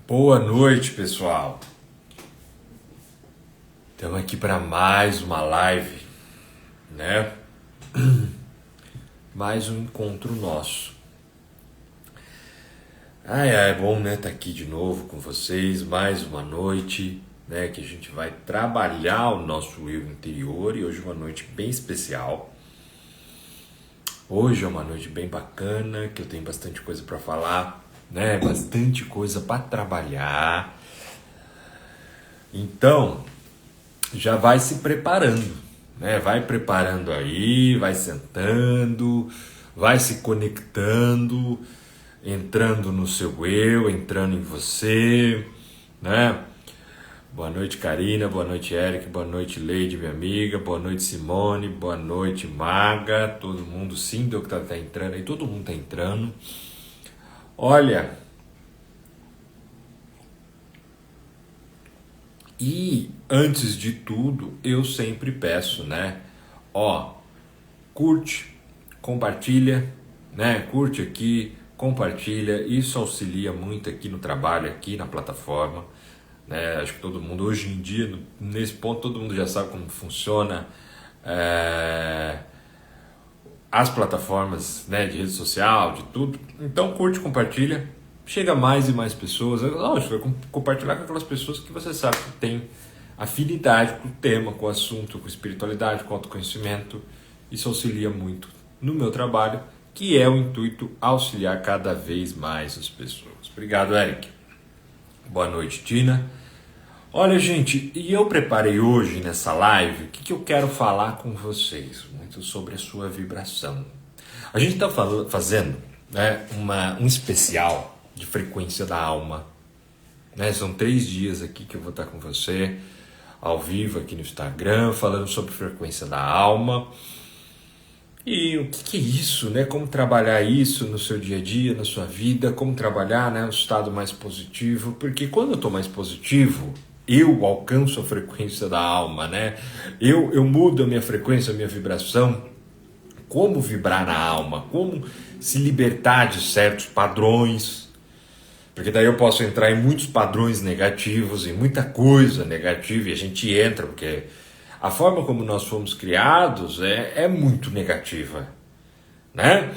Boa noite, pessoal. Estamos aqui para mais uma live, né? Mais um encontro nosso. É bom, né? Estar aqui de novo com vocês, mais uma noite, né? Que a gente vai trabalhar o nosso eu interior e hoje é uma noite bem especial. Hoje é uma noite bem bacana, que eu tenho bastante coisa para falar, né? Bastante coisa para trabalhar. Então, já vai se preparando, né? Vai preparando aí, vai sentando, vai se conectando, entrando no seu eu, entrando em você, né? Boa noite, Karina, boa noite, Eric, boa noite, Leide, minha amiga, boa noite, Simone, boa noite, Maga, todo mundo, sim, que tá entrando aí, todo mundo tá entrando. Olha, e antes de tudo, eu sempre peço, né? Curte, compartilha, né? Curte aqui, compartilha, isso auxilia muito aqui no trabalho, aqui na plataforma, né? Acho que todo mundo, hoje em dia, nesse ponto, todo mundo já sabe como funciona as plataformas, né, de rede social, de tudo. Então curte, compartilha, chega a mais e mais pessoas. Lógico, vai compartilhar com aquelas pessoas que você sabe que tem afinidade com o tema, com o assunto, com espiritualidade, com autoconhecimento. Isso auxilia muito no meu trabalho, que é o intuito auxiliar cada vez mais as pessoas. Obrigado, Eric. Boa noite, Tina. Olha, gente, e eu preparei hoje nessa live o que eu quero falar com vocês, muito sobre a sua vibração. A gente está fazendo, né, um especial de frequência da alma, né? São 3 dias aqui que eu vou estar com você, ao vivo aqui no Instagram, falando sobre frequência da alma. E o que é isso, né? Como trabalhar isso no seu dia a dia, na sua vida, como trabalhar, né, um estado mais positivo, porque quando eu estou mais positivo, eu alcanço a frequência da alma, né? Eu mudo a minha frequência, a minha vibração. Como vibrar na alma, como se libertar de certos padrões, porque daí eu posso entrar em muitos padrões negativos, em muita coisa negativa, e a gente entra, porque a forma como nós fomos criados é muito negativa, né?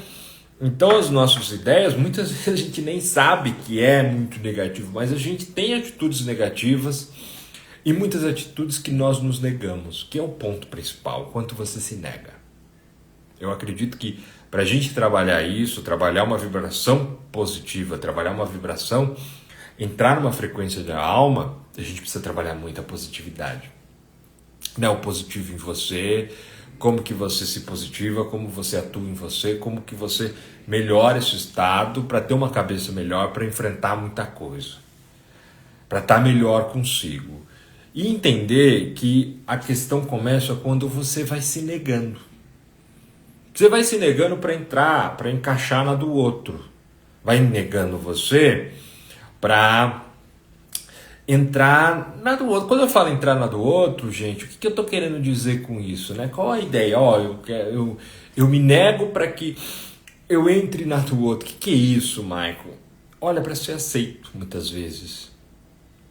Então as nossas ideias, muitas vezes a gente nem sabe que é muito negativo, mas a gente tem atitudes negativas e muitas atitudes que nós nos negamos, que é o ponto principal, quanto você se nega. Eu acredito que para a gente trabalhar isso, trabalhar uma vibração positiva, trabalhar uma vibração, entrar numa frequência da alma, a gente precisa trabalhar muita positividade. Né? O positivo em você, como que você se positiva, como você atua em você, como que você melhora esse estado para ter uma cabeça melhor, para enfrentar muita coisa, para estar melhor consigo. E entender que a questão começa quando você vai se negando. Você vai se negando para entrar, para encaixar na do outro. Vai negando você para entrar na do outro. Quando eu falo entrar na do outro, gente, o que eu estou querendo dizer com isso, né? Qual a ideia? Eu me nego para que eu entre na do outro. O que é isso, Michael? Olha, para ser aceito, muitas vezes.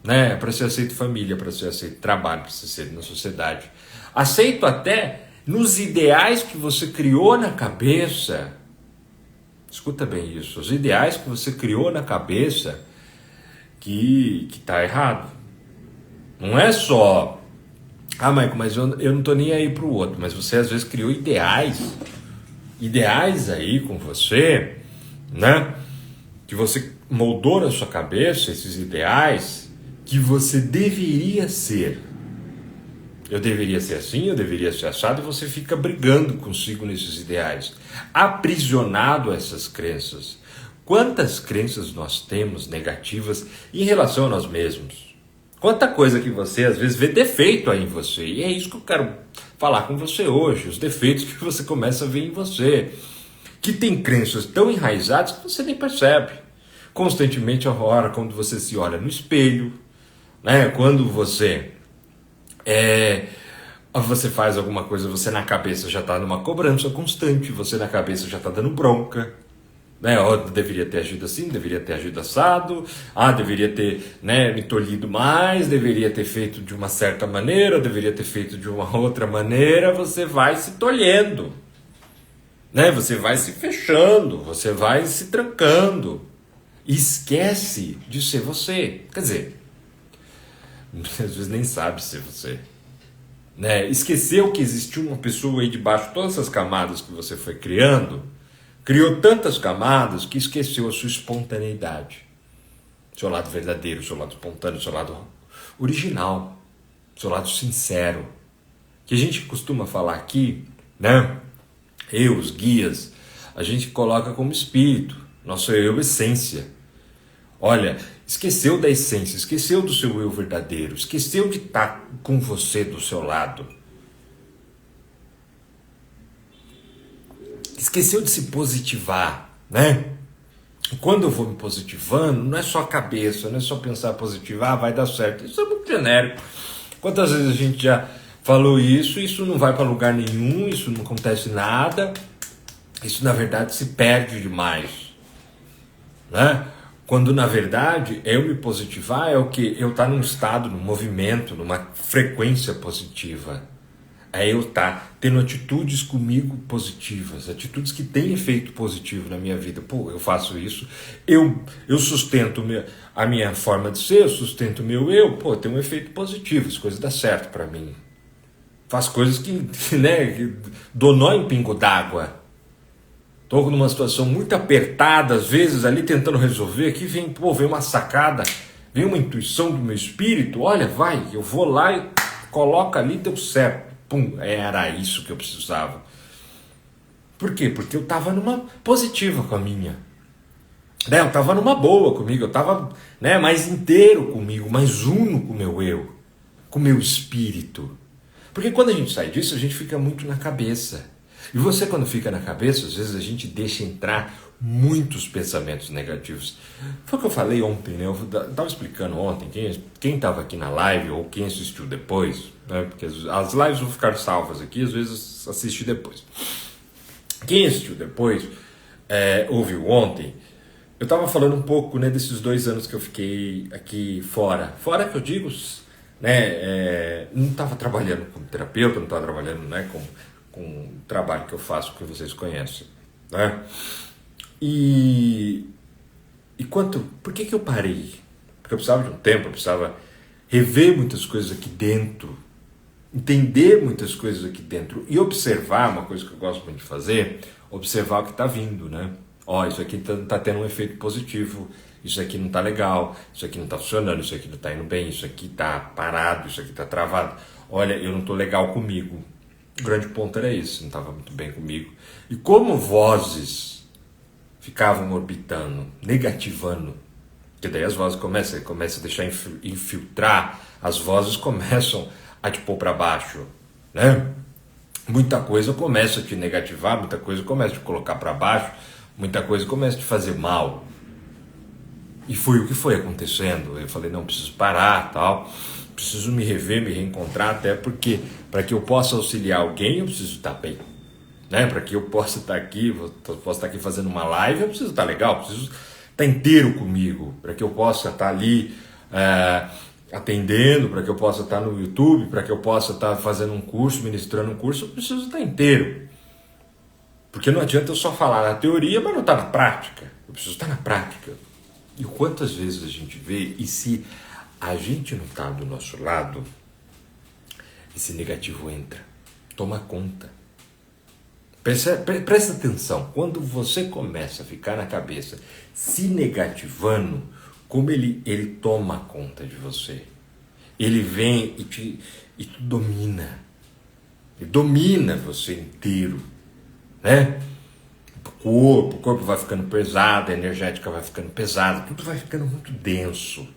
Né? Para ser aceito família, para ser aceito trabalho, para ser aceito na sociedade. Aceito até nos ideais que você criou na cabeça. Escuta bem isso. Os ideais que você criou na cabeça que tá errado. Não é só... Michael, mas eu não tô nem aí pro outro. Mas você às vezes criou ideais aí com você, né? Que você moldou na sua cabeça esses ideais que você deveria ser. Eu deveria ser assim, eu deveria ser assado, e você fica brigando consigo nesses ideais, aprisionado a essas crenças. Quantas crenças nós temos negativas em relação a nós mesmos? Quanta coisa que você às vezes vê defeito aí em você, e é isso que eu quero falar com você hoje, os defeitos que você começa a ver em você, que tem crenças tão enraizadas que você nem percebe. Constantemente, a hora quando você se olha no espelho, né? Quando você faz alguma coisa, você na cabeça já está numa cobrança constante, você na cabeça já está dando bronca, né? Ó, deveria ter agido assim, deveria ter agido assado, deveria ter, né, me tolhido mais, deveria ter feito de uma certa maneira, deveria ter feito de uma outra maneira. Você vai se tolhendo, né? Você vai se fechando, você vai se trancando, esquece de ser você. Quer dizer, às vezes nem sabe ser você, né? Esqueceu que existiu uma pessoa aí debaixo de todas essas camadas que você foi criando. Criou tantas camadas que esqueceu a sua espontaneidade, seu lado verdadeiro, seu lado espontâneo, seu lado original, seu lado sincero, que a gente costuma falar aqui, né? Eu, os guias, a gente coloca como espírito, nosso eu, essência. Olha, esqueceu da essência, esqueceu do seu eu verdadeiro, esqueceu de estar com você do seu lado. Esqueceu de se positivar, né? E quando eu vou me positivando, não é só a cabeça, não é só pensar positivo, vai dar certo. Isso é muito genérico. Quantas vezes a gente já falou isso não vai para lugar nenhum, isso não acontece nada, isso na verdade se perde demais, né? Quando na verdade eu me positivar é o que? Eu estar num estado, num movimento, numa frequência positiva. É eu estar tendo atitudes comigo positivas, atitudes que têm efeito positivo na minha vida. Pô, eu faço isso, eu sustento a minha forma de ser, eu sustento o meu eu, pô, tem um efeito positivo, as coisas dão certo para mim. Faz coisas que né, que dou nó em pingo d'água. Estou numa situação muito apertada, às vezes, ali tentando resolver, aqui vem uma sacada, vem uma intuição do meu espírito, olha, vai, eu vou lá e coloco ali, deu certo. Pum, era isso que eu precisava. Por quê? Porque eu estava numa positiva com a minha. Né? Eu estava numa boa comigo, eu estava, né, mais inteiro comigo, mais uno com o meu eu, com o meu espírito. Porque quando a gente sai disso, a gente fica muito na cabeça. E você, quando fica na cabeça, às vezes a gente deixa entrar muitos pensamentos negativos. Foi o que eu falei ontem, né? Eu estava explicando ontem, quem estava aqui na live ou quem assistiu depois, né? Porque as lives vão ficar salvas aqui, às vezes assiste depois. Quem assistiu depois, ouviu ontem, eu estava falando um pouco, né, desses 2 anos que eu fiquei aqui fora. Fora que eu digo, né, não estava trabalhando como terapeuta, não estava trabalhando, né, com o trabalho que eu faço, que vocês conhecem, né? Por que eu parei? Porque eu precisava de um tempo, eu precisava rever muitas coisas aqui dentro, entender muitas coisas aqui dentro e observar, uma coisa que eu gosto muito de fazer, observar o que está vindo, né? Isso aqui tá tendo um efeito positivo, isso aqui não está legal, isso aqui não está funcionando, isso aqui não está indo bem, isso aqui está parado, isso aqui está travado. Olha, eu não estou legal comigo. O grande ponto era esse, não estava muito bem comigo. E como vozes ficavam orbitando, negativando, que daí as vozes começam a deixar infiltrar, as vozes começam a te pôr para baixo, né? Muita coisa começa a te negativar, muita coisa começa a te colocar para baixo, muita coisa começa a te fazer mal. E foi o que foi acontecendo. Eu falei, não, preciso parar, tal, preciso me rever, me reencontrar, até porque para que eu possa auxiliar alguém, eu preciso estar bem, né? Para que eu possa estar aqui, possa estar aqui fazendo uma live, eu preciso estar legal, eu preciso estar inteiro comigo, para que eu possa estar ali atendendo, para que eu possa estar no YouTube, para que eu possa estar fazendo um curso, ministrando um curso, eu preciso estar inteiro. Porque não adianta eu só falar na teoria, mas não estar na prática. Eu preciso estar na prática. E quantas vezes a gente vê, e se a gente não está do nosso lado, esse negativo entra, toma conta. Presta atenção, quando você começa a ficar na cabeça se negativando, como ele toma conta de você. Ele vem e te domina. Ele domina você inteiro, né? O corpo vai ficando pesado, a energética vai ficando pesada, tudo vai ficando muito denso.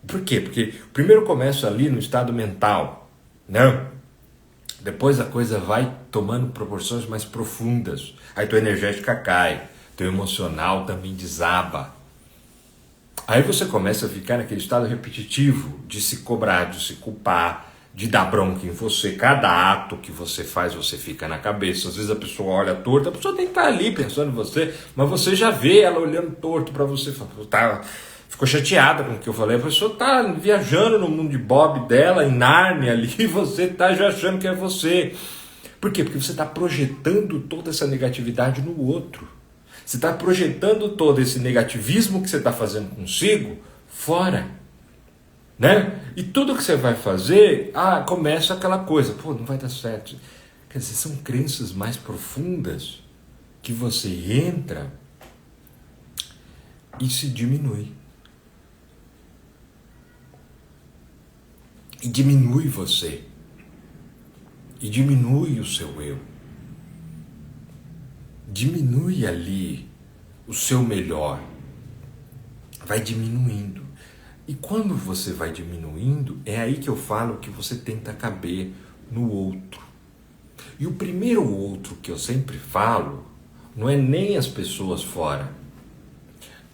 Por quê? Porque primeiro começa ali no estado mental, né? Depois a coisa vai tomando proporções mais profundas. Aí tua energética cai, teu emocional também desaba. Aí você começa a ficar naquele estado repetitivo de se cobrar, de se culpar, de dar bronca em você. Cada ato que você faz, você fica na cabeça. Às vezes a pessoa olha torto, a pessoa tem que estar ali pensando em você, mas você já vê ela olhando torto para você. Ficou chateada com o que eu falei. A pessoa está viajando no mundo de Bob dela, em Nárnia ali, e você está já achando que é você. Por quê? Porque você está projetando toda essa negatividade no outro. Você está projetando todo esse negativismo que você está fazendo consigo fora. Né? E tudo que você vai fazer, começa aquela coisa, não vai dar certo. Quer dizer, são crenças mais profundas que você entra e se diminui. E diminui você. E diminui o seu eu. Diminui ali o seu melhor. Vai diminuindo. E quando você vai diminuindo, é aí que eu falo que você tenta caber no outro. E o primeiro outro que eu sempre falo, não é nem as pessoas fora,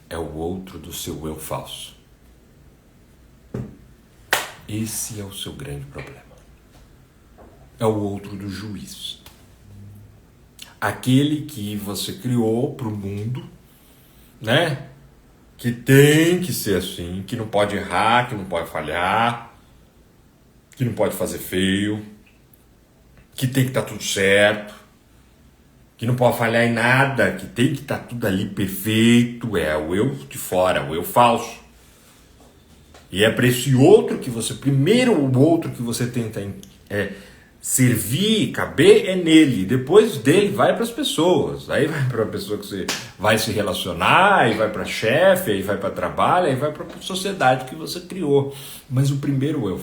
é o outro do seu eu falso. Esse é o seu grande problema. É o outro do juiz. Aquele que você criou para o mundo, né? Que tem que ser assim, que não pode errar, que não pode falhar, que não pode fazer feio, que tem que estar tudo certo, que não pode falhar em nada, que tem que estar tudo ali perfeito. É o eu de fora, o eu falso. E é para esse outro que você, primeiro o outro que você tenta servir, caber, é nele. Depois dele vai para as pessoas. Aí vai para a pessoa que você vai se relacionar, aí vai para chefe, aí vai para trabalho, aí vai para a sociedade que você criou. Mas o primeiro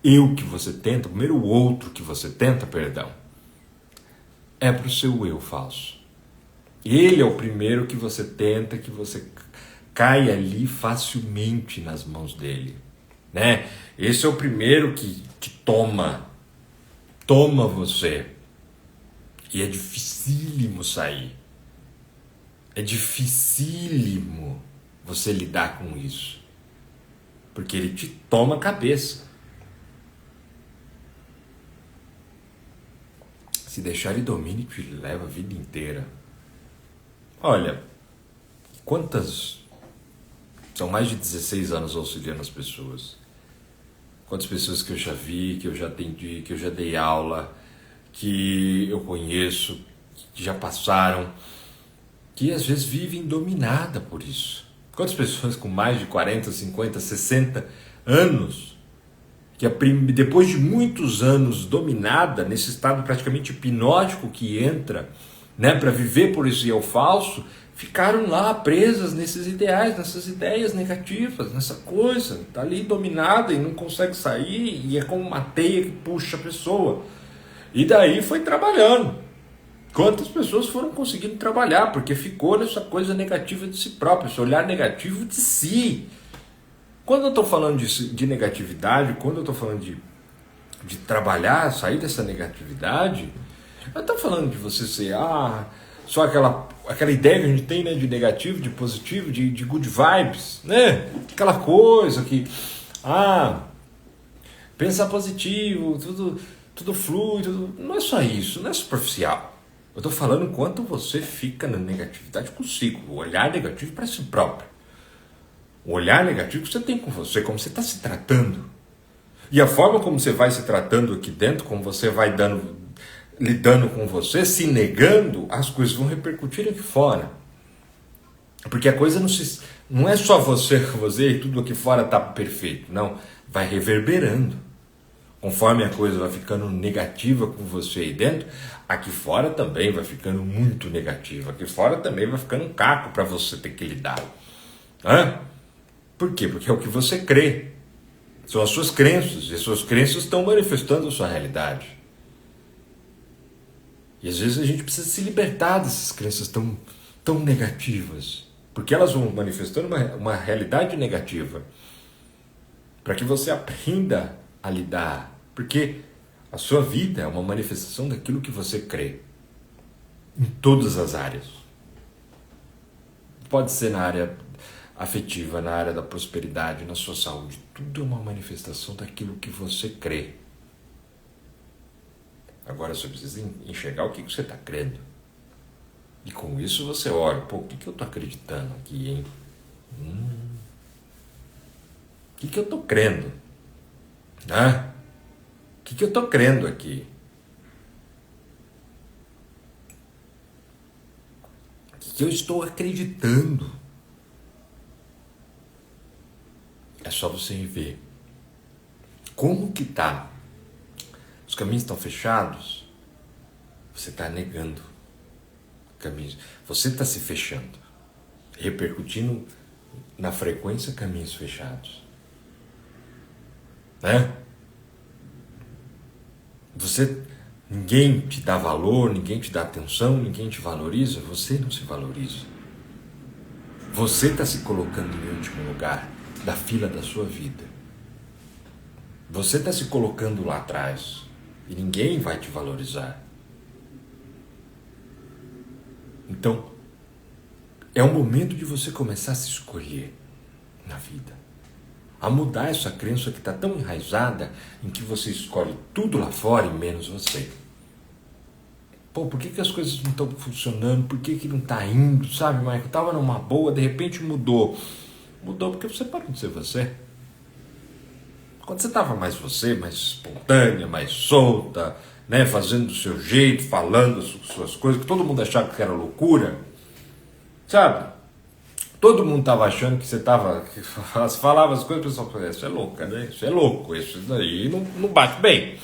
eu que você tenta, o primeiro outro que você tenta, é para o seu eu falso. Ele é o primeiro que você tenta, que você cai ali facilmente nas mãos dele, né? Esse é o primeiro que toma você. E é dificílimo sair. É dificílimo você lidar com isso. Porque ele te toma a cabeça. Se deixar ele domine, te leva a vida inteira. Olha, são mais de 16 anos auxiliando as pessoas. Quantas pessoas que eu já vi, que eu já atendi, que eu já dei aula, que eu conheço, que já passaram, que às vezes vivem dominada por isso. Quantas pessoas com mais de 40, 50, 60 anos, que depois de muitos anos dominada, nesse estado praticamente hipnótico que entra, né, para viver por esse eu falso, ficaram lá presas nesses ideais, nessas ideias negativas, nessa coisa, tá ali dominada e não consegue sair, e é como uma teia que puxa a pessoa. E daí foi trabalhando. Quantas pessoas foram conseguindo trabalhar, porque ficou nessa coisa negativa de si próprio, esse olhar negativo de si. Quando eu estou falando de negatividade, quando eu estou falando de trabalhar, sair dessa negatividade, eu estou falando de você ser só aquela ideia que a gente tem, né, de negativo, de positivo, de good vibes, né? Aquela coisa que pensar positivo, tudo flui, não é só isso, não é superficial. Eu estou falando quanto você fica na negatividade consigo, o olhar negativo para si próprio. O olhar negativo que você tem com você, como você está se tratando. E a forma como você vai se tratando aqui dentro, como você vai lidando com você, se negando, as coisas vão repercutir aqui fora. Porque a coisa não é só você e tudo aqui fora está perfeito. Não, vai reverberando. Conforme a coisa vai ficando negativa com você aí dentro, aqui fora também vai ficando muito negativa. Aqui fora também vai ficando um caco para você ter que lidar. Por quê? Porque é o que você crê. São as suas crenças. E as suas crenças estão manifestando a sua realidade. E às vezes a gente precisa se libertar dessas crenças tão negativas. Porque elas vão manifestando uma realidade negativa. Para que você aprenda a lidar. Porque a sua vida é uma manifestação daquilo que você crê. Em todas as áreas. Pode ser na área afetiva, na área da prosperidade, na sua saúde. Tudo é uma manifestação daquilo que você crê. Agora você precisa enxergar o que você está crendo. E com isso você olha, pô, o que eu estou acreditando aqui, hein? O que eu estou crendo? Né? O que eu estou crendo aqui? O que eu estou acreditando? É só você ver. Como que tá? Os caminhos estão fechados? Você está negando caminhos. Você está se fechando. Repercutindo na frequência caminhos fechados. Né? Ninguém te dá valor, ninguém te dá atenção, ninguém te valoriza, você não se valoriza. Você está se colocando em último lugar da fila da sua vida. Você está se colocando lá atrás e ninguém vai te valorizar. Então, é o momento de você começar a se escolher na vida. A mudar essa crença que está tão enraizada em que você escolhe tudo lá fora e menos você. Pô, por que as coisas não estão funcionando? Por que não está indo? Sabe, Michael? Estava numa boa, de repente mudou. Mudou porque você parou de ser você. Quando você estava mais você, mais espontânea, mais solta, né, fazendo do seu jeito, falando as suas coisas, que todo mundo achava que era loucura, sabe? Todo mundo estava achando que você estava, falava as coisas, o pessoal falava, isso é louca, né? Isso é louco, isso daí não bate bem.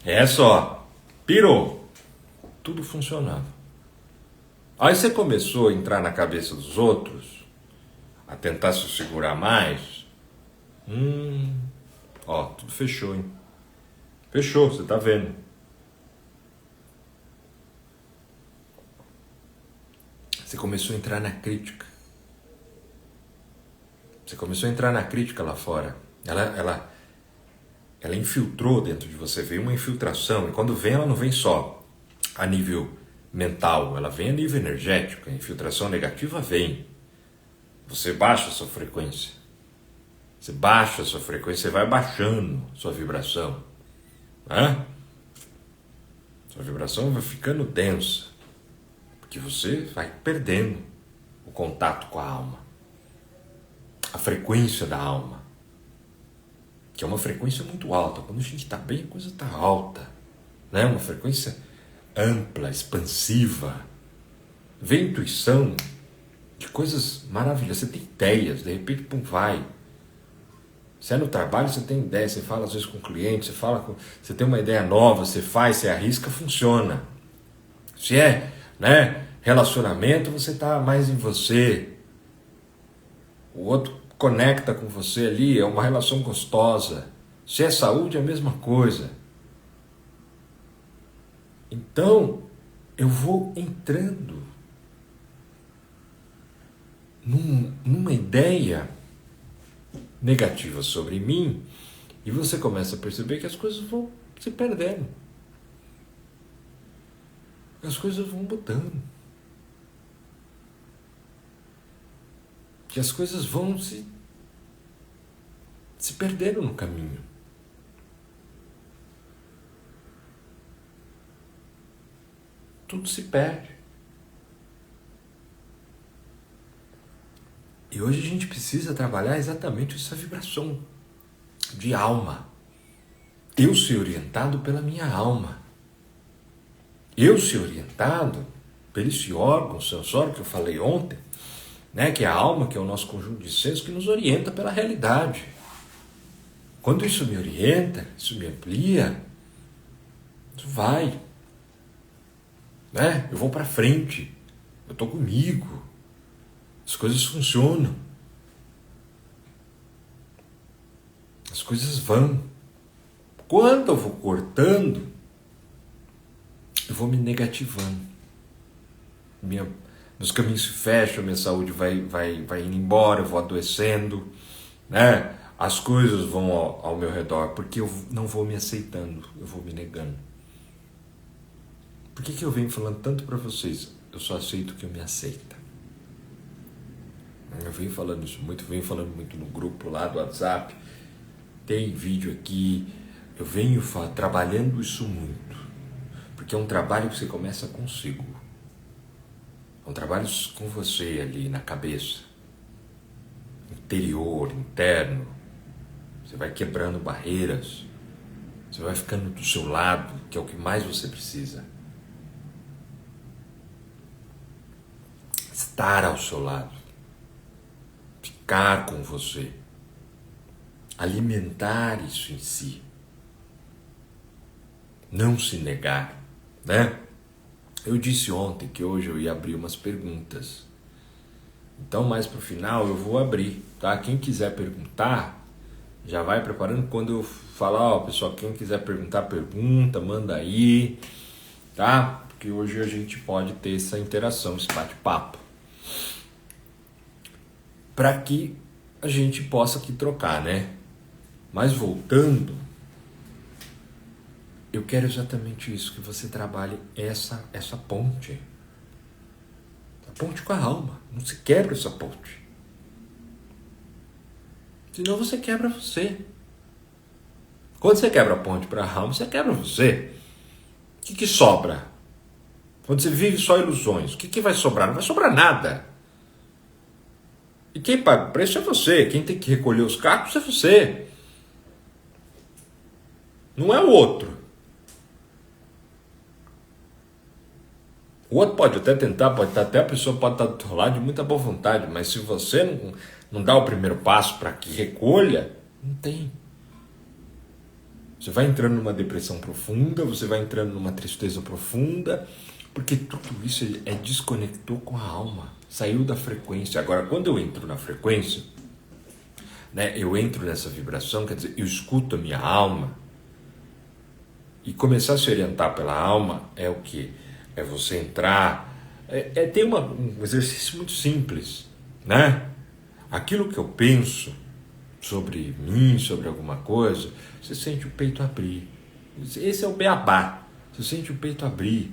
É só, pirou. Tudo funcionava. Aí você começou a entrar na cabeça dos outros, a tentar se segurar mais. Ó, tudo fechou, hein? Fechou, você tá vendo. Você começou a entrar na crítica. Você começou a entrar na crítica lá fora. Ela infiltrou dentro de você, veio uma infiltração. E quando vem, ela não vem só a nível mental, ela vem a nível energético. A infiltração negativa vem. Você baixa a sua frequência. Você baixa a sua frequência, você vai baixando sua vibração. Né? Sua vibração vai ficando densa. Porque você vai perdendo o contato com a alma. A frequência da alma. Que é uma frequência muito alta. Quando a gente está bem, a coisa está alta. Né? Uma frequência ampla, expansiva. Vem intuição de coisas maravilhosas. Você tem ideias, de repente, pum, vai. Se é no trabalho, você tem ideia, você fala às vezes com o cliente, você tem uma ideia nova, você faz, você arrisca, funciona. Se é, né, relacionamento, você está mais em você. O outro conecta com você ali, é uma relação gostosa. Se é saúde, é a mesma coisa. Então, eu vou entrando numa ideia negativa sobre mim e você começa a perceber que as coisas vão se perdendo. As coisas vão mudando. Que as coisas vão se perdendo no caminho. Tudo se perde. E hoje a gente precisa trabalhar exatamente essa vibração de alma. Eu ser orientado pela minha alma. Eu ser orientado pelo esse órgão sensório que eu falei ontem, né, que é a alma, que é o nosso conjunto de sensos que nos orienta pela realidade. Quando isso me orienta, isso me amplia, isso vai. Né? Eu vou para frente, eu estou comigo. As coisas funcionam. As coisas vão. Quando eu vou cortando, eu vou me negativando. Meus caminhos se fecham, minha saúde vai indo embora, eu vou adoecendo. Né? As coisas vão ao meu redor, porque eu não vou me aceitando, eu vou me negando. Por que eu venho falando tanto para vocês? Eu só aceito que eu me aceita. Eu venho falando isso muito, venho falando muito no grupo lá do WhatsApp, tem vídeo aqui, eu venho trabalhando isso muito. Porque é um trabalho que você começa consigo. É um trabalho com você ali na cabeça. Interior, interno. Você vai quebrando barreiras. Você vai ficando do seu lado, que é o que mais você precisa. Estar ao seu lado. Ficar com você. Alimentar isso em si. Não se negar, né? Eu disse ontem que hoje eu ia abrir umas perguntas. Então, mais pro final eu vou abrir, tá? Quem quiser perguntar, já vai preparando. Quando eu falar, ó, pessoal, quem quiser perguntar, pergunta, manda aí, tá? Porque hoje a gente pode ter essa interação, esse bate-papo. Para que a gente possa aqui trocar, né? Mas voltando, eu quero exatamente isso, que você trabalhe essa ponte. A ponte com a alma. Não se quebra essa ponte. Senão você quebra você. Quando você quebra a ponte para a alma, você quebra você. O que sobra? Quando você vive só ilusões, o que vai sobrar? Não vai sobrar nada. E quem paga o preço é você. Quem tem que recolher os cacos é você. Não é o outro. O outro pode até tentar, até a pessoa pode estar do teu lado de muita boa vontade, mas se você não dá o primeiro passo para que recolha, não tem. Você vai entrando numa depressão profunda, você vai entrando numa tristeza profunda, porque tudo isso desconectou com a alma, saiu da frequência. Agora, quando eu entro na frequência, né, eu entro nessa vibração, quer dizer, eu escuto a minha alma, e começar a se orientar pela alma é o quê? É você entrar, tem um exercício muito simples, né? Aquilo que eu penso sobre mim, sobre alguma coisa, você sente o peito abrir. Esse é o beabá. Você sente o peito abrir.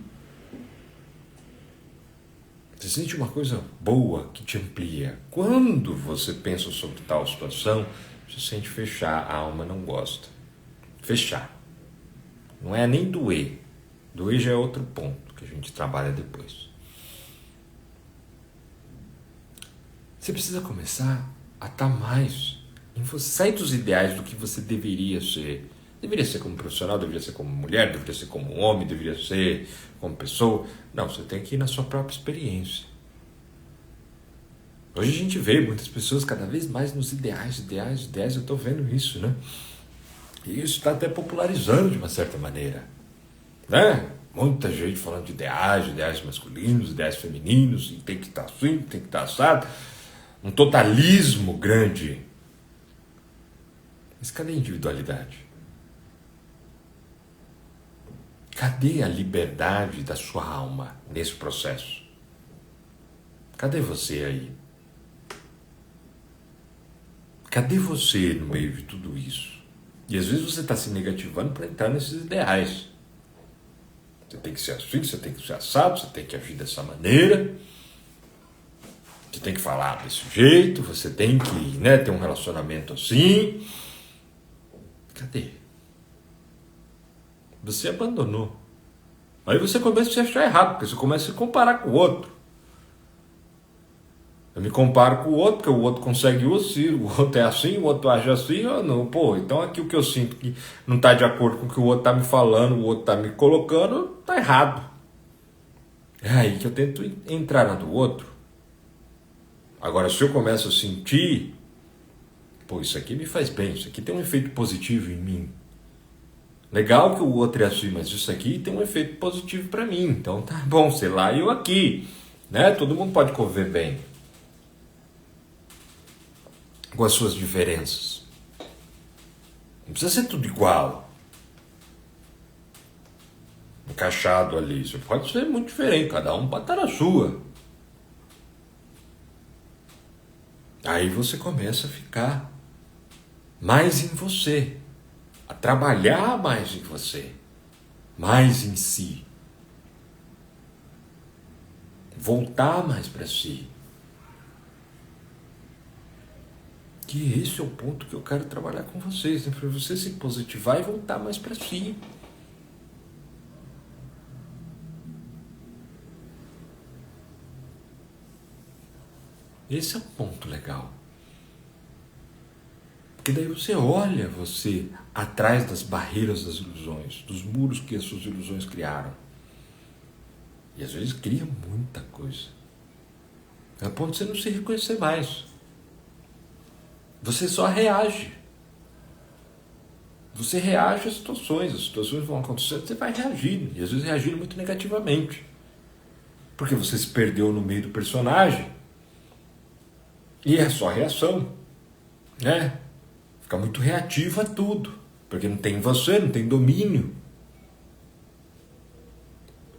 Você sente uma coisa boa que te amplia. Quando você pensa sobre tal situação, você sente fechar, a alma não gosta. Fechar. Não é nem doer. Doer já é outro ponto que a gente trabalha depois. Você precisa começar a estar mais em você, sair dos ideais do que você deveria ser. Deveria ser como profissional, deveria ser como mulher, deveria ser como homem, deveria ser como pessoa. Não, você tem que ir na sua própria experiência. Hoje a gente vê muitas pessoas cada vez mais nos ideais, eu estou vendo isso, né? E isso está até popularizando de uma certa maneira, né? Muita gente falando de ideais masculinos, ideais femininos, e tem que estar assim, tem que estar assado. Um totalismo grande. Mas cadê a individualidade? Cadê a liberdade da sua alma nesse processo? Cadê você aí? Cadê você no meio de tudo isso? E às vezes você está se negativando para entrar nesses ideais. Você tem que ser assim, você tem que ser assado, você tem que agir dessa maneira, você tem que falar desse jeito, você tem que, né, ter um relacionamento assim. Cadê? Você abandonou. Aí você começa a se achar errado, porque você começa a se comparar com o outro. Eu me comparo com o outro, porque o outro consegue isso, o outro é assim, o outro age assim, eu não. Pô, então aqui o que eu sinto que não está de acordo com o que o outro está me falando, o outro está me colocando, está errado. É aí que eu tento entrar na do outro. Agora, se eu começo a sentir, pô, isso aqui me faz bem, isso aqui tem um efeito positivo em mim. Legal que o outro é assim, mas isso aqui tem um efeito positivo para mim. Então tá bom, sei lá, e eu aqui, né? Todo mundo pode conviver bem com as suas diferenças. Não precisa ser tudo igual. Encaixado ali. Isso pode ser muito diferente, cada um pode estar na sua. Aí você começa a ficar mais em você, a trabalhar mais em você, mais em si. Voltar mais para si. Que esse é o ponto que eu quero trabalhar com vocês, né? Para você se positivar e voltar mais para si. Esse é um ponto legal. Porque daí você olha você atrás das barreiras das ilusões, dos muros que as suas ilusões criaram. E às vezes cria muita coisa. É a ponto de você não se reconhecer mais. Você só reage. Você reage às situações vão acontecendo, você vai reagindo, e às vezes reagindo muito negativamente. Porque você se perdeu no meio do personagem, e é só reação, né? Fica muito reativo a tudo, porque não tem você, não tem domínio.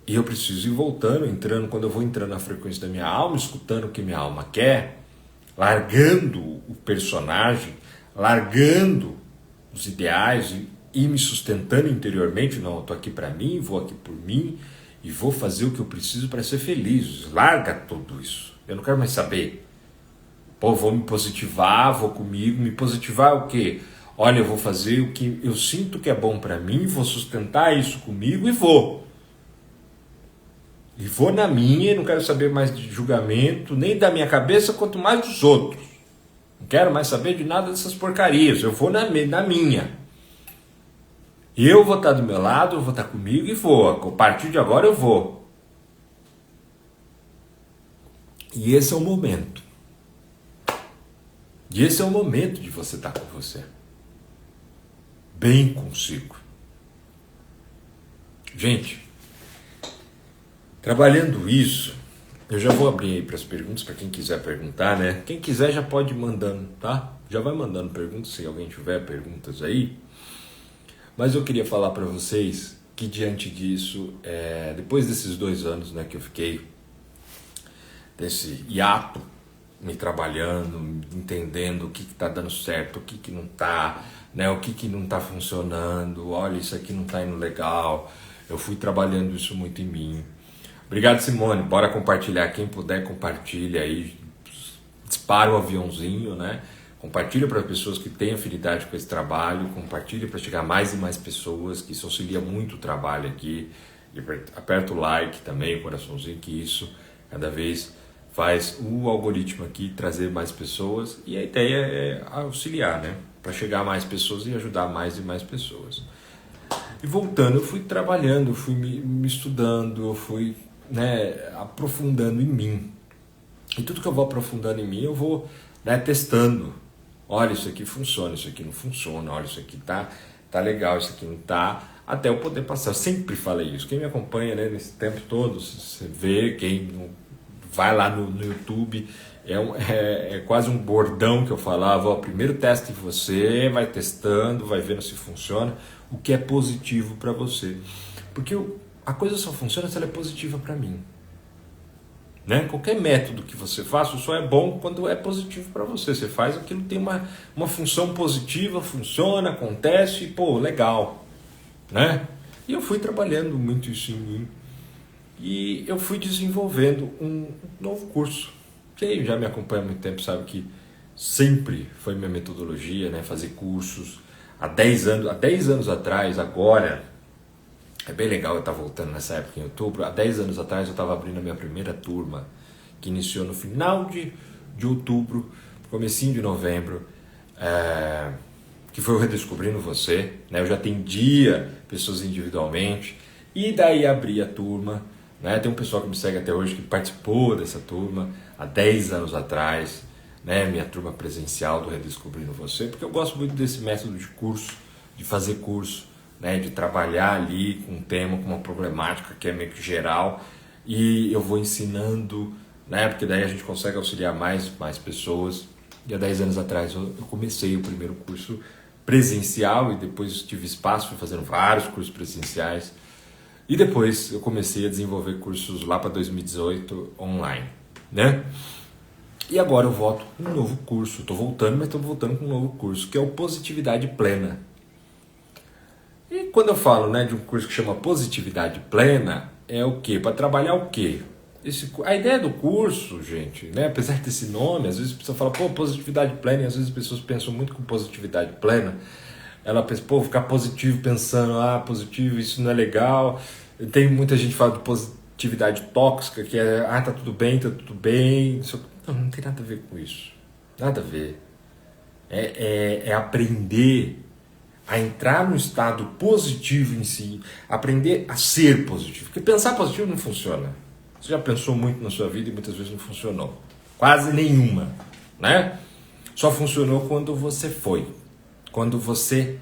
E eu preciso ir voltando, quando eu vou entrando na frequência da minha alma, escutando o que minha alma quer, largando o personagem, largando os ideais e me sustentando interiormente. Não, eu estou aqui para mim, vou aqui por mim e vou fazer o que eu preciso para ser feliz. Larga tudo isso. Eu não quero mais saber. Pô, vou me positivar, vou comigo. Me positivar o quê? Olha, eu vou fazer o que eu sinto que é bom para mim, vou sustentar isso comigo e vou. E vou na minha, não quero saber mais de julgamento, nem da minha cabeça, quanto mais dos outros. Não quero mais saber de nada dessas porcarias. Eu vou na minha. Eu vou estar do meu lado, eu vou estar comigo e vou. A partir de agora eu vou. E esse é o momento. E esse é o momento de você estar com você. Bem consigo. Gente, trabalhando isso, eu já vou abrir aí para as perguntas, para quem quiser perguntar, né? Quem quiser já pode ir mandando, tá? Já vai mandando perguntas, se alguém tiver perguntas aí. Mas eu queria falar para vocês que diante disso, depois desses 2 anos, né, que eu fiquei desse hiato, me trabalhando, entendendo o que está dando certo, o que não está, né, o que não está funcionando, olha, isso aqui não está indo legal. Eu fui trabalhando isso muito em mim. Obrigado, Simone. Bora compartilhar. Quem puder, compartilha aí. Dispara o aviãozinho, né? Compartilha para as pessoas que têm afinidade com esse trabalho. Compartilha para chegar mais e mais pessoas, que isso auxilia muito o trabalho aqui. E aperta o like também, o coraçãozinho, que isso cada vez faz o algoritmo aqui trazer mais pessoas. E a ideia é auxiliar, né? Para chegar a mais pessoas e ajudar mais e mais pessoas. E voltando, eu fui trabalhando, eu fui me estudando, eu fui, né, aprofundando em mim. E tudo que eu vou aprofundando em mim, eu vou, né, testando. Olha, isso aqui funciona, isso aqui não funciona, olha, isso aqui tá legal, isso aqui não tá, até eu poder passar. Eu sempre falei isso. Quem me acompanha, né, nesse tempo todo, você vê, quem vai lá no YouTube, é quase um bordão que eu falava, ó, primeiro teste em você, vai testando, vai vendo se funciona, o que é positivo para você. Porque a coisa só funciona se ela é positiva para mim. Né? Qualquer método que você faça só é bom quando é positivo para você. Você faz aquilo, tem uma função positiva, funciona, acontece, e, pô, legal. Né? E eu fui trabalhando muito isso em mim. E eu fui desenvolvendo um novo curso. Quem já me acompanha há muito tempo sabe que sempre foi minha metodologia, né? Fazer cursos. Há 10 anos atrás, agora, é bem legal eu estar voltando nessa época em outubro. Há 10 anos atrás eu estava abrindo a minha primeira turma, que iniciou no final de outubro, comecinho de novembro, que foi o Redescobrindo Você. Né? Eu já atendia pessoas individualmente, e daí abri a turma. Né? Tem um pessoal que me segue até hoje que participou dessa turma há 10 anos atrás, né? Minha turma presencial do Redescobrindo Você, porque eu gosto muito desse método de curso, de fazer curso, né? De trabalhar ali com um tema, com uma problemática que é meio que geral, e eu vou ensinando, né? Porque daí a gente consegue auxiliar mais pessoas. E há 10 anos atrás eu comecei o primeiro curso presencial, e depois tive espaço, fui fazendo vários cursos presenciais. E depois eu comecei a desenvolver cursos lá para 2018 online, né? E agora eu volto com um novo curso. Estou voltando, mas estou voltando com um novo curso, que é o Positividade Plena. E quando eu falo, né, de um curso que chama Positividade Plena, é o quê? Para trabalhar o quê? A ideia do curso, gente, né, apesar desse nome, às vezes a pessoa fala, pô, positividade plena, e às vezes as pessoas pensam muito com positividade plena. Ela pensa, pô, ficar positivo pensando, positivo, isso não é legal. Tem muita gente que fala de positividade tóxica, que é, tá tudo bem, isso. Não tem nada a ver com isso. Nada a ver. É aprender a entrar no estado positivo em si, aprender a ser positivo. Porque pensar positivo não funciona. Você já pensou muito na sua vida e muitas vezes não funcionou. Quase nenhuma, né? Só funcionou quando você foi. Quando você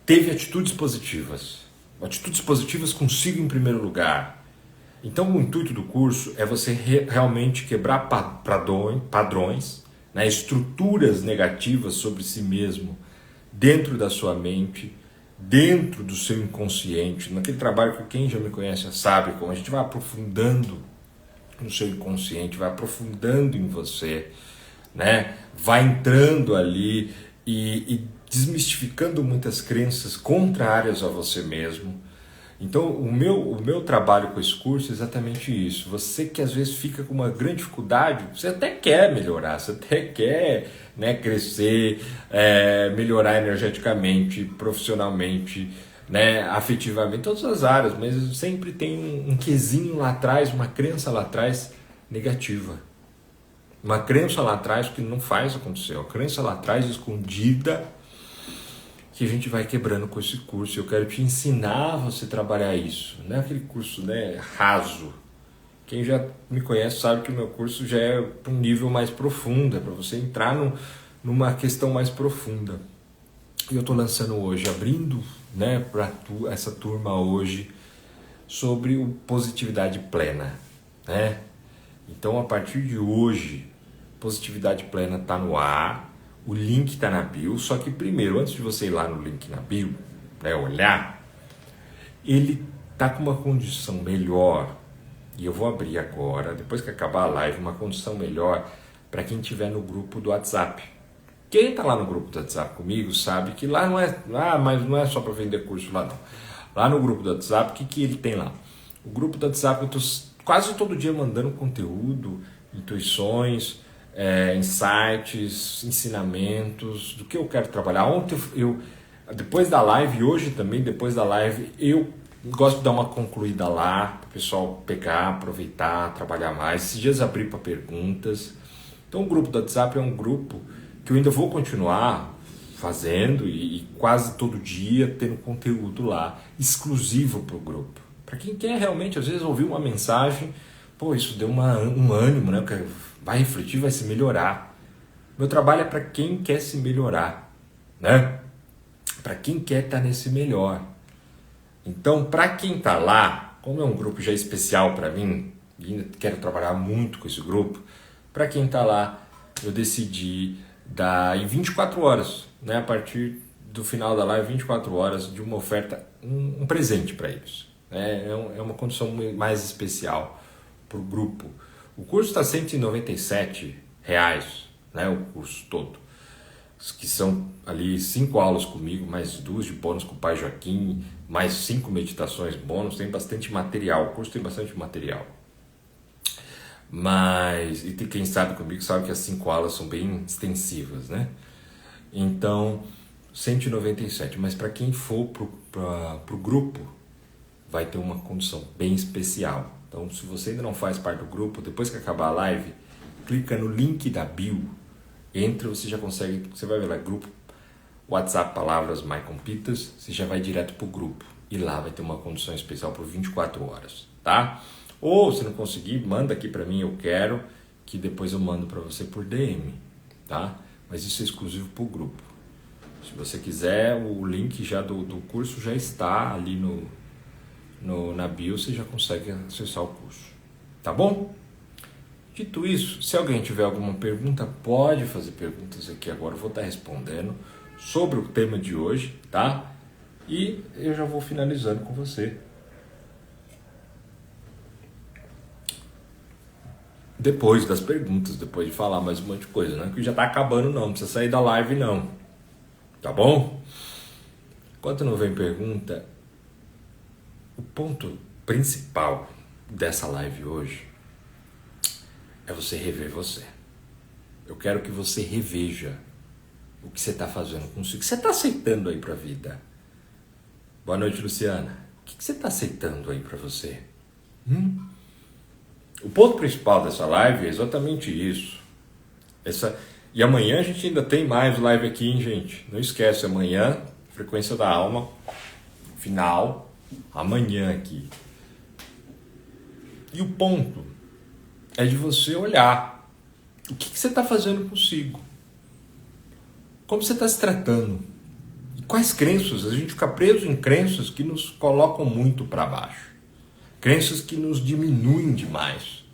teve atitudes positivas. Atitudes positivas consigo em primeiro lugar. Então o intuito do curso é você realmente quebrar padrões, né, estruturas negativas sobre si mesmo, dentro da sua mente, dentro do seu inconsciente, naquele trabalho que quem já me conhece sabe, como a gente vai aprofundando no seu inconsciente, vai aprofundando em você, né? Vai entrando ali e desmistificando muitas crenças contrárias a você mesmo. Então o meu trabalho com esse curso é exatamente isso. Você que às vezes fica com uma grande dificuldade, você até quer melhorar, você até quer, né, crescer, melhorar energeticamente, profissionalmente, né, afetivamente, todas as áreas, mas sempre tem um quesinho lá atrás, uma crença lá atrás negativa. Uma crença lá atrás que não faz acontecer, uma crença lá atrás escondida, que a gente vai quebrando com esse curso. Eu quero te ensinar a você trabalhar isso. Não é aquele curso, né, raso. Quem já me conhece sabe que o meu curso já é para um nível mais profundo, é para você entrar numa questão mais profunda. E eu estou lançando hoje, abrindo, né, para essa turma hoje, sobre o positividade plena, né? Então, a partir de hoje, positividade plena está no ar. O link está na bio, só que primeiro, antes de você ir lá no link na bio, né, olhar, ele está com uma condição melhor, e eu vou abrir agora, depois que acabar a live, uma condição melhor para quem estiver no grupo do WhatsApp. Quem está lá no grupo do WhatsApp comigo sabe que lá não é, mas não é só para vender curso lá não. Lá no grupo do WhatsApp, o que ele tem lá? O grupo do WhatsApp, eu estou quase todo dia mandando conteúdo, intuições, insights, ensinamentos, do que eu quero trabalhar. Ontem depois da live, hoje também, depois da live, eu gosto de dar uma concluída lá, para o pessoal pegar, aproveitar, trabalhar mais. Esses dias abri para perguntas. Então o grupo do WhatsApp é um grupo que eu ainda vou continuar fazendo e quase todo dia tendo conteúdo lá, exclusivo para o grupo. Para quem quer realmente, às vezes, ouvir uma mensagem, pô, isso deu um ânimo, né? Vai refletir, vai se melhorar. Meu trabalho é para quem quer se melhorar, né? Para quem quer estar nesse melhor. Então, para quem está lá, como é um grupo já especial para mim, e ainda quero trabalhar muito com esse grupo, para quem está lá, eu decidi dar em 24 horas, né? A partir do final da live, 24 horas de uma oferta, um presente para eles. É uma condição mais especial para o grupo. O curso está R$ 197, né, o curso todo. Que são ali 5 aulas comigo, mais 2 de bônus com o Pai Joaquim, mais 5 meditações bônus, tem bastante material, o curso tem bastante material. Mas, e quem sabe comigo sabe que as 5 aulas são bem extensivas, né? Então, 197, mas para quem for para o grupo, vai ter uma condição bem especial. Então, se você ainda não faz parte do grupo, depois que acabar a live, clica no link da bio, entra, você já consegue, você vai ver lá, grupo WhatsApp Palavras Maicon Pitas, você já vai direto pro grupo, e lá vai ter uma condição especial por 24 horas, tá? Ou, se não conseguir, manda aqui para mim, eu quero, que depois eu mando para você por DM, tá? Mas isso é exclusivo pro grupo. Se você quiser, o link já do curso já está ali na bio, você já consegue acessar o curso, tá bom? Dito isso, se alguém tiver alguma pergunta, pode fazer perguntas aqui agora, eu vou estar respondendo sobre o tema de hoje, tá? E eu já vou finalizando com você. Depois das perguntas, depois de falar mais um monte de coisa, né? Que já tá acabando não precisa sair da live não, tá bom? Enquanto não vem pergunta, o ponto principal dessa live hoje é você rever você. Eu quero que você reveja o que você está fazendo consigo, o que você está aceitando aí para a vida. Boa noite, Luciana. O que você está aceitando aí para você? O ponto principal dessa live é exatamente isso. E amanhã a gente ainda tem mais live aqui, hein, gente? Não esquece, amanhã, Frequência da Alma, final, amanhã aqui. E o ponto é de você olhar o que você está fazendo consigo. Como você está se tratando. E quais crenças? A gente fica preso em crenças que nos colocam muito para baixo. Crenças que nos diminuem demais.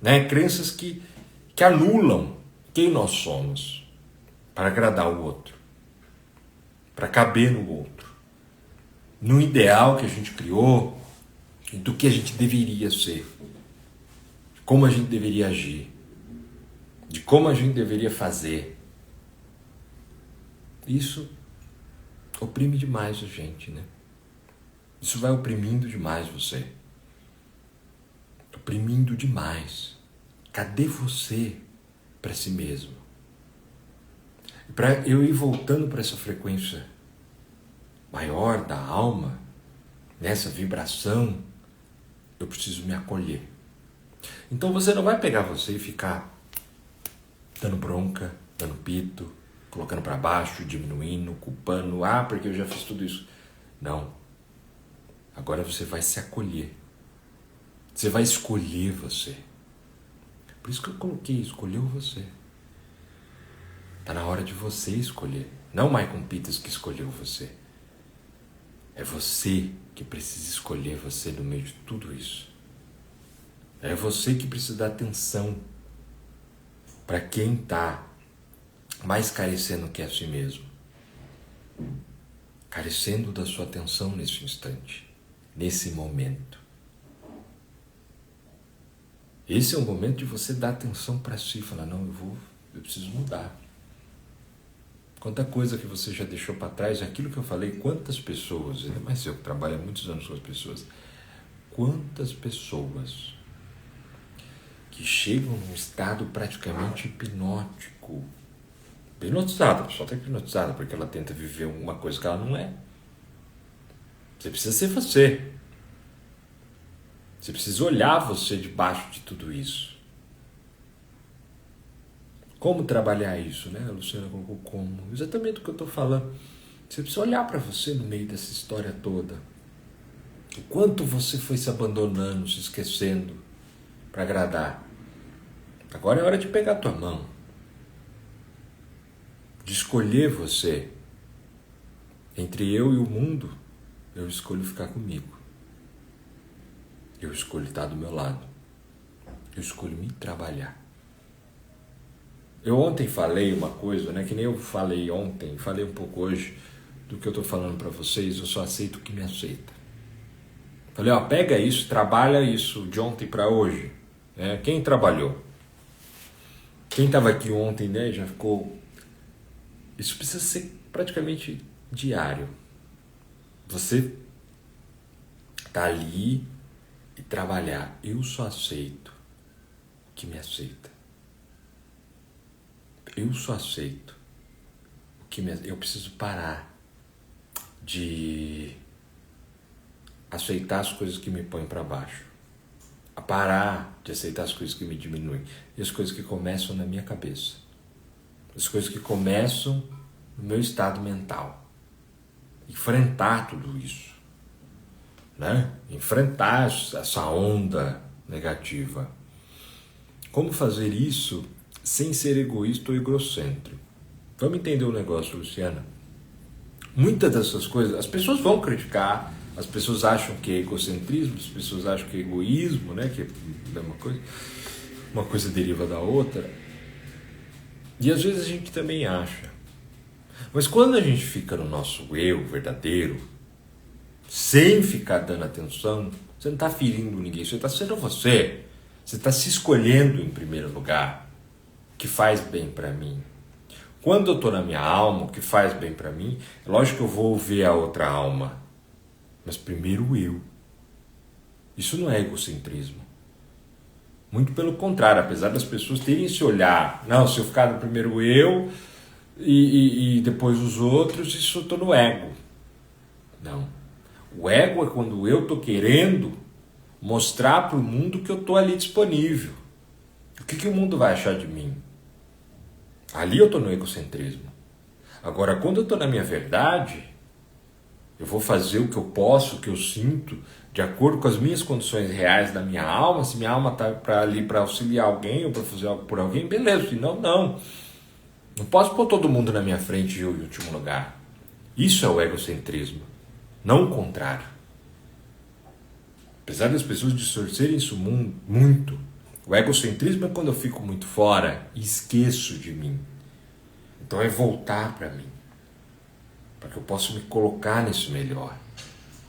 Né? Crenças que anulam quem nós somos para agradar o outro. Para caber no outro. No ideal que a gente criou e do que a gente deveria ser. De como a gente deveria agir. De como a gente deveria fazer. Isso oprime demais a gente, né? Isso vai oprimindo demais você. Oprimindo demais. Cadê você para si mesmo? Para eu ir voltando para essa frequência maior da alma, nessa vibração, eu preciso me acolher. Então você não vai pegar você e ficar dando bronca, dando pito, colocando para baixo, diminuindo, culpando, porque eu já fiz tudo isso. Não. Agora você vai se acolher. Você vai escolher você. Por isso que eu coloquei, escolheu você. Está na hora de você escolher. Não o Michael Peters que escolheu você. É você que precisa escolher você no meio de tudo isso. É você que precisa dar atenção para quem está mais carecendo que a si mesmo. Carecendo da sua atenção nesse instante, nesse momento. Esse é o momento de você dar atenção para si e falar, não, eu preciso mudar. Quanta coisa que você já deixou para trás, aquilo que eu falei, quantas pessoas, ainda mais eu que trabalho há muitos anos com as pessoas, quantas pessoas que chegam num estado praticamente hipnótico, hipnotizada, a pessoa está hipnotizada porque ela tenta viver uma coisa que ela não é. Você precisa ser você. Você precisa olhar você debaixo de tudo isso. Como trabalhar isso, né? A Luciana colocou como. Exatamente o que eu estou falando. Você precisa olhar para você no meio dessa história toda. O quanto você foi se abandonando, se esquecendo para agradar. Agora é hora de pegar a tua mão. De escolher você. Entre eu e o mundo, eu escolho ficar comigo. Eu escolho estar do meu lado. Eu escolho me trabalhar. Eu ontem falei uma coisa, né? Que nem eu falei ontem, falei um pouco hoje do que eu estou falando para vocês. Eu só aceito o que me aceita. Falei, pega isso, trabalha isso de ontem para hoje. Né? Quem trabalhou? Quem estava aqui ontem, né? Já ficou... Isso precisa ser praticamente diário. Você tá ali e trabalhar. Eu só aceito o que me aceita. Eu só aceito o que me... Eu preciso parar de aceitar as coisas que me põem para baixo. A parar de aceitar as coisas que me diminuem. E as coisas que começam na minha cabeça. As coisas que começam no meu estado mental. Enfrentar tudo isso. Né? Enfrentar essa onda negativa. Como fazer isso sem ser egoísta ou egocêntrico? Vamos entender o negócio, Luciana. Muitas dessas coisas, as pessoas vão criticar, as pessoas acham que é egocentrismo, as pessoas acham que é egoísmo, né? Que é uma coisa deriva da outra. E às vezes a gente também acha. Mas quando a gente fica no nosso eu verdadeiro, sem ficar dando atenção, você não está ferindo ninguém, você está sendo você. Você está se escolhendo em primeiro lugar. O que faz bem para mim. Quando eu estou na minha alma, o que faz bem para mim, é lógico que eu vou ver a outra alma. Mas primeiro eu. Isso não é egocentrismo. Muito pelo contrário, apesar das pessoas terem esse olhar. Não, se eu ficar no primeiro eu e depois os outros, isso eu estou no ego. Não. O ego é quando eu estou querendo mostrar para o mundo que eu estou ali disponível. O que o mundo vai achar de mim? Ali eu estou no egocentrismo. Agora, quando eu estou na minha verdade, eu vou fazer o que eu posso, o que eu sinto, de acordo com as minhas condições reais da minha alma. Se minha alma está ali para auxiliar alguém ou para fazer algo por alguém, beleza. Se não, não. Não posso pôr todo mundo na minha frente e eu em último lugar. Isso é o egocentrismo, não o contrário. Apesar das pessoas distorcerem isso muito, o egocentrismo é quando eu fico muito fora e esqueço de mim. Então é voltar para mim, para que eu possa me colocar nesse melhor,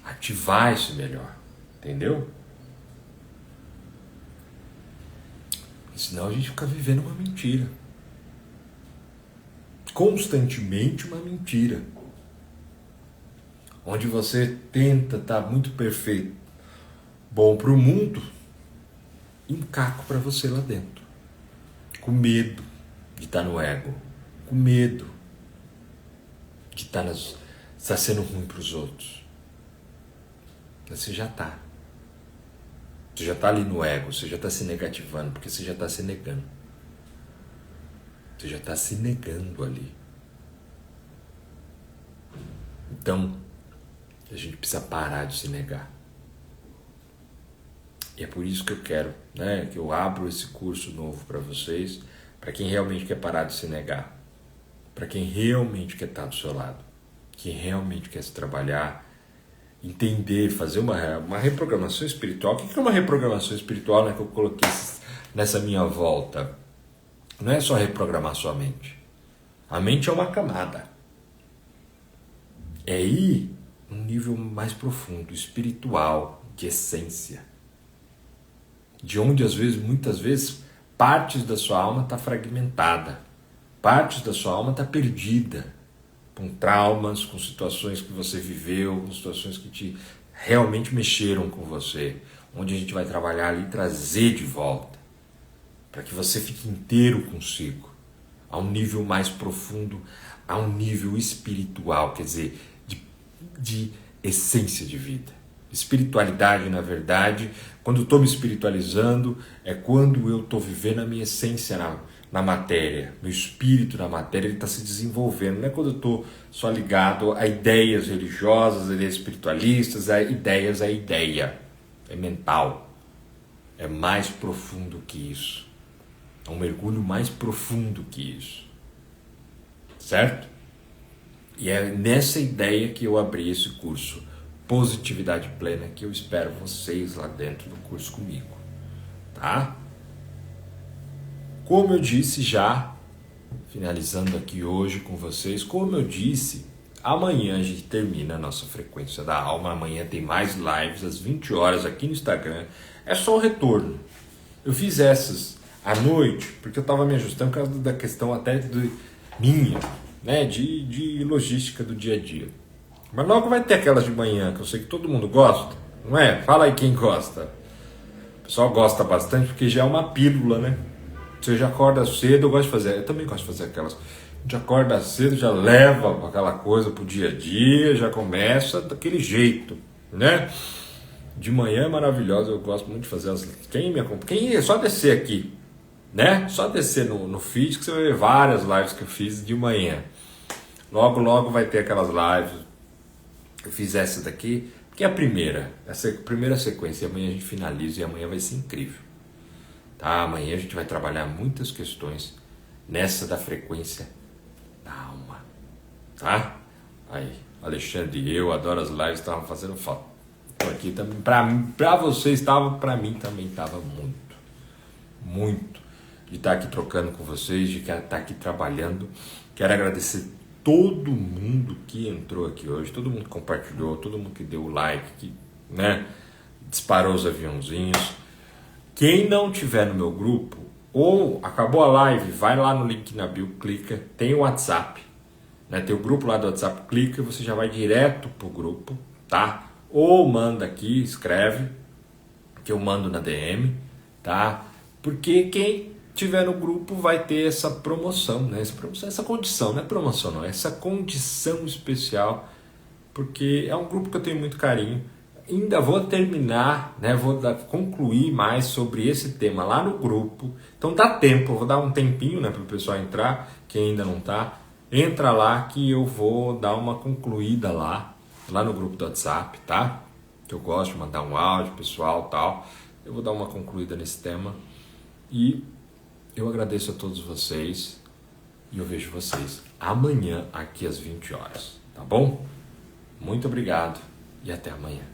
ativar esse melhor, entendeu? Porque senão a gente fica vivendo uma mentira. Constantemente uma mentira. Onde você tenta estar muito perfeito, bom para o mundo, e um caco para você lá dentro. Com medo de estar no ego. Com medo de estar sendo ruim para os outros. Mas você já está. Você já está ali no ego, você já está se negativando, porque você já está se negando. Você já está se negando ali. Então, a gente precisa parar de se negar. E é por isso que eu quero, que eu abro esse curso novo para vocês, para quem realmente quer parar de se negar, para quem realmente quer estar do seu lado, quem realmente quer se trabalhar, entender, fazer uma reprogramação espiritual. O que é uma reprogramação espiritual, que eu coloquei nessa minha volta? Não é só reprogramar sua mente. A mente é uma camada. É ir num nível mais profundo, espiritual, de essência. De onde, muitas vezes, partes da sua alma está fragmentada. Partes da sua alma está perdida. Com traumas, com situações que você viveu, com situações que realmente mexeram com você. Onde a gente vai trabalhar ali e trazer de volta. Para que você fique inteiro consigo. A um nível mais profundo, a um nível espiritual, quer dizer, de essência de vida. Espiritualidade, na verdade, quando eu estou me espiritualizando, é quando eu estou vivendo a minha essência na matéria. Meu espírito na matéria está se desenvolvendo. Não é quando eu estou só ligado a ideias religiosas, a ideias espiritualistas, a ideia. É mental. É mais profundo que isso. É um mergulho mais profundo que isso. Certo? E é nessa ideia que eu abri esse curso Positividade Plena, que eu espero vocês lá dentro do curso comigo, tá? Como eu disse já, finalizando aqui hoje com vocês, como eu disse, amanhã a gente termina a nossa frequência da alma. Amanhã tem mais lives às 20 horas aqui no Instagram. É só o retorno. Eu fiz essas à noite porque eu estava me ajustando por causa da questão até minha, de logística do dia a dia. Mas logo vai ter aquelas de manhã, que eu sei que todo mundo gosta, não é? Fala aí quem gosta. O pessoal gosta bastante porque já é uma pílula, né? Você já acorda cedo, eu também gosto de fazer aquelas. A gente acorda cedo, já leva aquela coisa pro dia a dia, já começa daquele jeito, né? De manhã é maravilhosa, eu gosto muito de fazer as... Quem é só descer aqui, né? Só descer no feed que você vai ver várias lives que eu fiz de manhã. Logo vai ter aquelas lives. Eu fiz essa daqui, que é essa primeira sequência. E amanhã a gente finaliza e amanhã vai ser incrível. Tá? Amanhã a gente vai trabalhar muitas questões nessa da frequência da alma. Tá? Aí, Alexandre e eu adoro as lives, estavam fazendo falta. Então aqui também, pra vocês estava, pra mim também estava muito de estar aqui trocando com vocês, de estar aqui trabalhando. Quero agradecer todo mundo que entrou aqui hoje, todo mundo que compartilhou, todo mundo que deu o like, que disparou os aviãozinhos. Quem não tiver no meu grupo, ou acabou a live, vai lá no link na bio, clica, tem o WhatsApp, tem o grupo lá do WhatsApp, clica, você já vai direto pro grupo, tá? Ou manda aqui, escreve, que eu mando na DM, tá? Porque quem tiver no grupo vai ter essa promoção, essa condição, não é promoção não, essa condição especial, porque é um grupo que eu tenho muito carinho, ainda vou terminar, né, concluir mais sobre esse tema lá no grupo. Então dá tempo, eu vou dar um tempinho, né, para o pessoal entrar, quem ainda não está. Entra lá que eu vou dar uma concluída lá no grupo do WhatsApp, tá? Que eu gosto de mandar um áudio pessoal, tal. Eu vou dar uma concluída nesse tema e eu agradeço a todos vocês e eu vejo vocês amanhã aqui às 20 horas, tá bom? Muito obrigado e até amanhã.